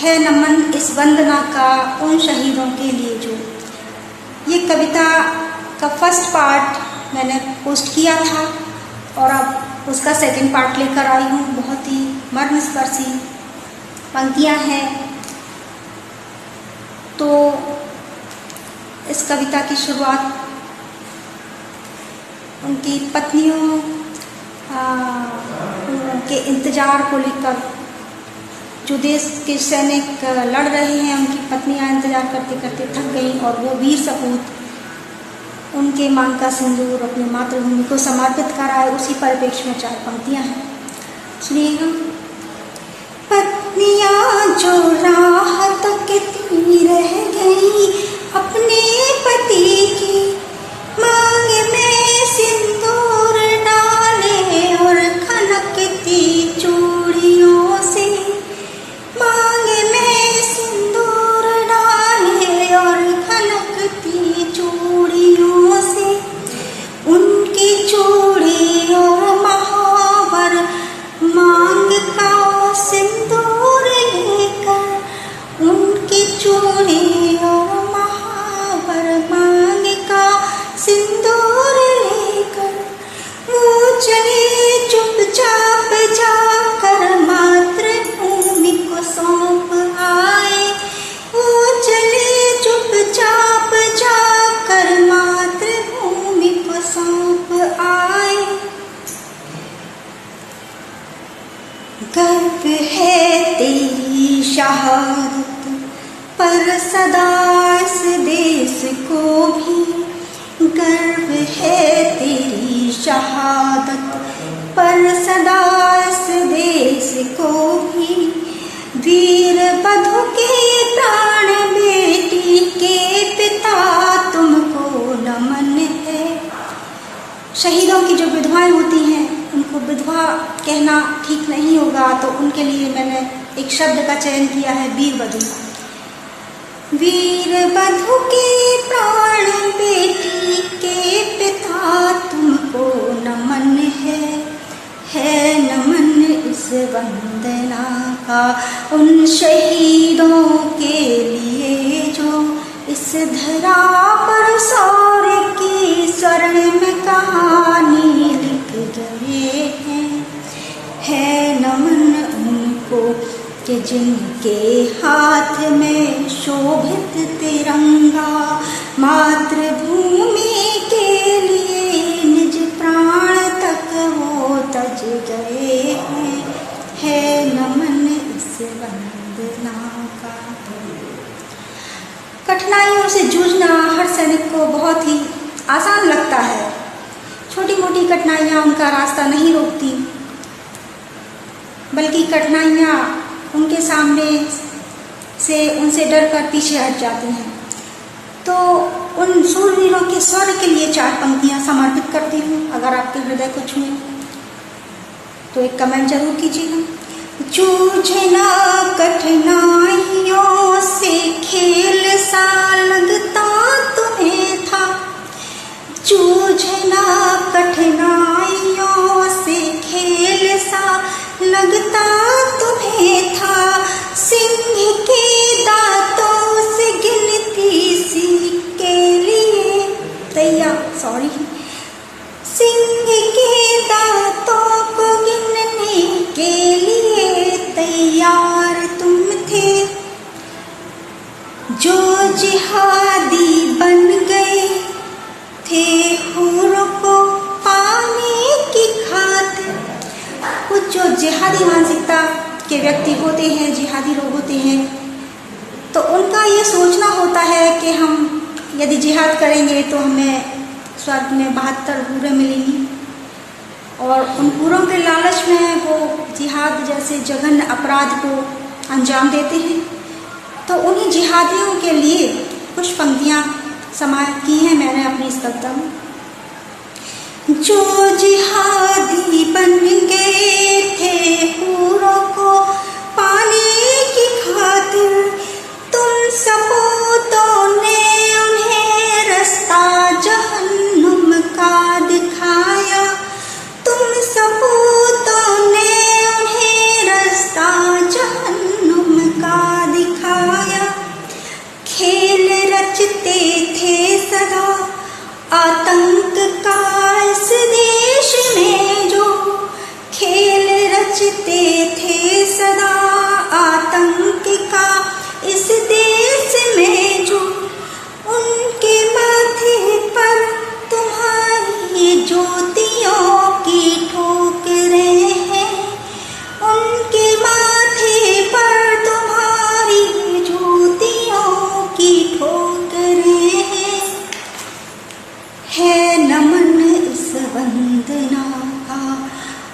है नमन इस वंदना का उन शहीदों के लिए जो। ये कविता का फर्स्ट पार्ट मैंने पोस्ट किया था और अब उसका सेकंड पार्ट लेकर आई हूँ। बहुत ही मर्मस्पर्शी पंक्तियाँ हैं। तो इस कविता की शुरुआत उनकी पत्नियों के इंतजार को लेकर, जो देश के सैनिक लड़ रहे हैं, उनकी पत्नियां इंतजार करते करते थक गईं और वो वीर सपूत उनके मांग का सिंदूर अपनी मातृभूमि को समर्पित कराए। उसी परिप्रेक्ष्य में 4 पंक्तियां हैं, सुनिएगा। पत्नियां जो राह तकती रह गई अपने पति की, मांग में सिंदूर डाले और खनकती चूड़ियों से, मांग में सिंदूर डाले और खनकती चूड़ियों से, उनकी चूड़ी और महावर मांग का सिंदूर लेकर, उनकी चूड़ी और महावर मांग का सिंदूर लेकर, वो चले चुपचाप जाकर मातृभूमि को सौंप आए, वो चले चुपचाप जाकर मातृभूमि को सौंप आए। गर्व है तेरी शहादत पर सदा इस देश को भी, गर्व है तेरी शहादत पर सदा इस देश को भी, वीर बधू के प्राण बेटी के पिता तुमको नमन है। शहीदों की जो विधवाएं होती हैं उनको विधवा कहना ठीक नहीं होगा, तो उनके लिए मैंने एक शब्द का चयन किया है, वीर बधू। वीर बधू के प्राण बेटी के पिता तुमको नमन है नमन इस वंदना का उन शहीदों के लिए जो इस धरा पर शौर्य की स्वर्ण में कहानी लिख गए हैं। है नमन उनको कि जिनके हाथ में शोभित तिरंगा मातृभूमि के लिए निज प्राण तक वो तज गए हैं। है नमन इस वंदना का। कठिनाइयों से जूझना हर सैनिक को बहुत ही आसान लगता है। छोटी मोटी कठिनाइयाँ उनका रास्ता नहीं रोकती, बल्कि कठिनाइयाँ उनके सामने से उनसे डर कर पीछे हट जाती हैं। तो उन शूरवीरों के शौर्य के लिए 4 पंक्तियाँ समर्पित करती हूँ। अगर आपके हृदय को छुए तो एक कमेंट जरूर कीजिएगा। जूझना कठिनाइयों से खेल सा लगता तुम्हें था, जूझना कठिनाइयों से खेल सा लगता तुम्हें था, सिंह के दांतों से गिनती सी के लिए सिंह के दांतों को गिनने के लिए तैयार तुम थे, जो जिहादी बन गए थे हूरों को पाने की खातिर। कुछ जो जिहादी मानसिकता के व्यक्ति होते हैं, जिहादी लोग होते हैं, तो उनका ये सोचना होता है कि हम यदि जिहाद करेंगे तो हमें स्वर्ग में 72 हूरें मिलेंगी, और उन हूरों के लालच में वो जिहाद जैसे जघन्य अपराध को अंजाम देते हैं। तो उन्हीं जिहादियों के लिए कुछ पंक्तियाँ समाहित की हैं मैंने अपनी इस कविता में। जो जिहादी बन गए थे हूरों को पाने की खातिर, तुम सपूतों ने उन्हें रास्ता जहन्नुम का दिखाया, तुम सपूतों ने उन्हें रास्ता जहन्नुम का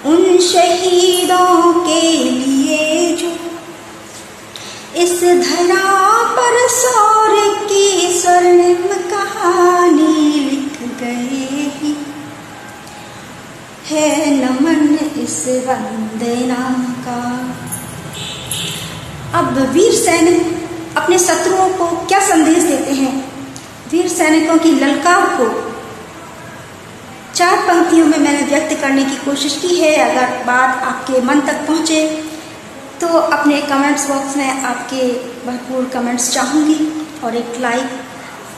उन शहीदों के लिए जो इस धरा पर शौर्य की स्वर्णिम कहानी लिख गए ही, है नमन इस वंदना का। अब वीर सैनिक अपने शत्रुओं को क्या संदेश देते हैं? वीर सैनिकों की ललकार को 4 पंक्तियों में मैंने व्यक्त करने की कोशिश की है। अगर बात आपके मन तक पहुँचे तो अपने कमेंट्स बॉक्स में आपके भरपूर कमेंट्स चाहूँगी और एक लाइक।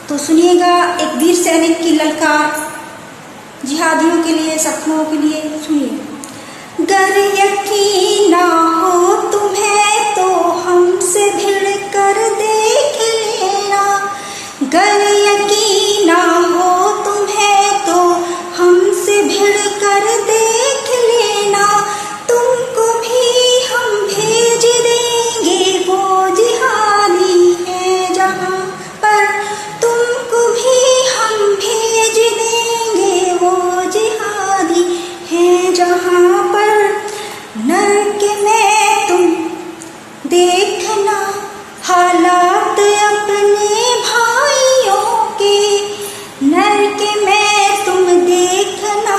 तो सुनिएगा एक वीर सैनिक की ललकार जिहादियों के लिए, शत्रुओं के लिए। सुनिए। गर यकीन ना हो तुम्हें तो हमसे भिड़ कर देख लेना, गर यकीन ना हो तुम्हें तो हमसे भिड़ कर देख लेना, तुमको भी हम भेज देंगे वो जिहादी है जहाँ पर, तुमको भी हम भेज देंगे वो जिहादी है जहाँ पर। नर्क में तुम देखना हालात अपने भाइयों के, नर्क में तुम देखना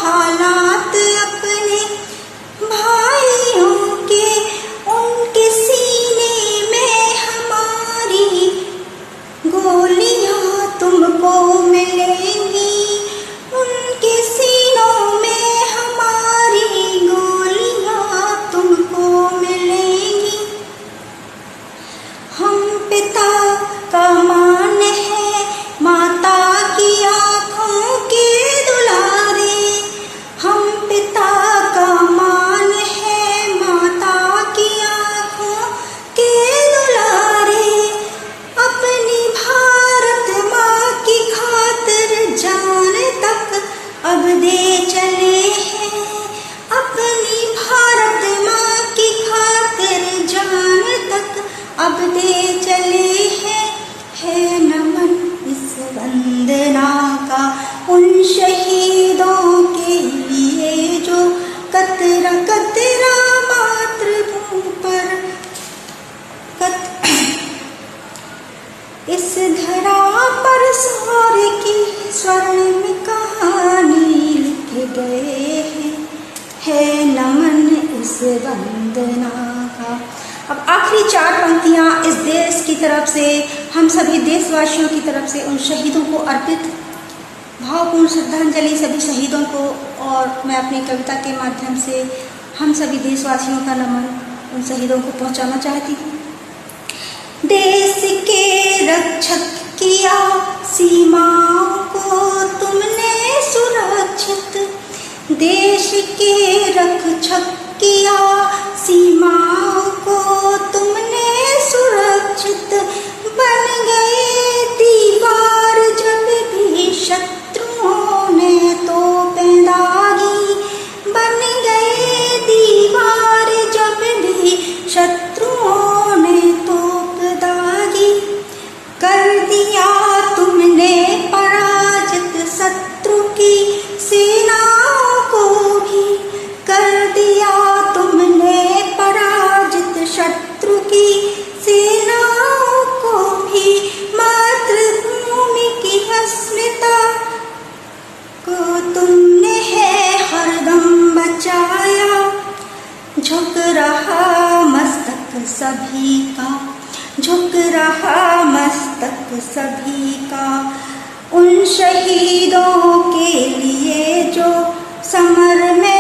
हालात अपने भाइयों के, उनके सीने में हमारी गोलियां तुमको मिलेंगी, उनके सीनों में हमारी गोलियां तुमको मिलेंगी। हम पिता का मान है माता की आँखों के दुलारे, हम पिता का मान है माता की आँखों के दुलारे, अपनी भारत माँ की खातिर जान तक अब दे चले हैं, अपनी भारत माँ की खातिर जान तक अब दे चले हैं, है नमन इस वंदना का उन शहीदों के लिए जो कतरा कतरा मातृभूमि पर इस धरा पर शौर्य की स्वर्णिम कहानी लिख गए हैं, है नमन इस वंदना का। अब आखिरी 4 पंक्तियाँ इस देश की तरफ से, हम सभी देशवासियों की तरफ से उन शहीदों को अर्पित भावपूर्ण श्रद्धांजलि सभी शहीदों को, और मैं अपनी कविता के माध्यम से हम सभी देशवासियों का नमन उन शहीदों को पहुंचाना चाहती हूँ। देश के रक्षक किया सीमाओं को तुमने सुरक्षित, देश के रक्षक किया सीमाओं को तुमने सुरक्षित, बन गए दीवार जब भी शत्रुओं ने तोपें दागी, बन गए दीवार जब भी शत्रुओं ने तोप दागी, कर दिया तुमने पराजित शत्रु की सेनाओं को भी, कर दिया तुमने पराजित शत्रु की सेनाओं को भी, मातृभूमि की अस्मिता को तुमने है हरदम बचाया, झुक रहा मस्तक सभी का, झुक रहा मस्तक सभी का, उन शहीदों के लिए जो समर में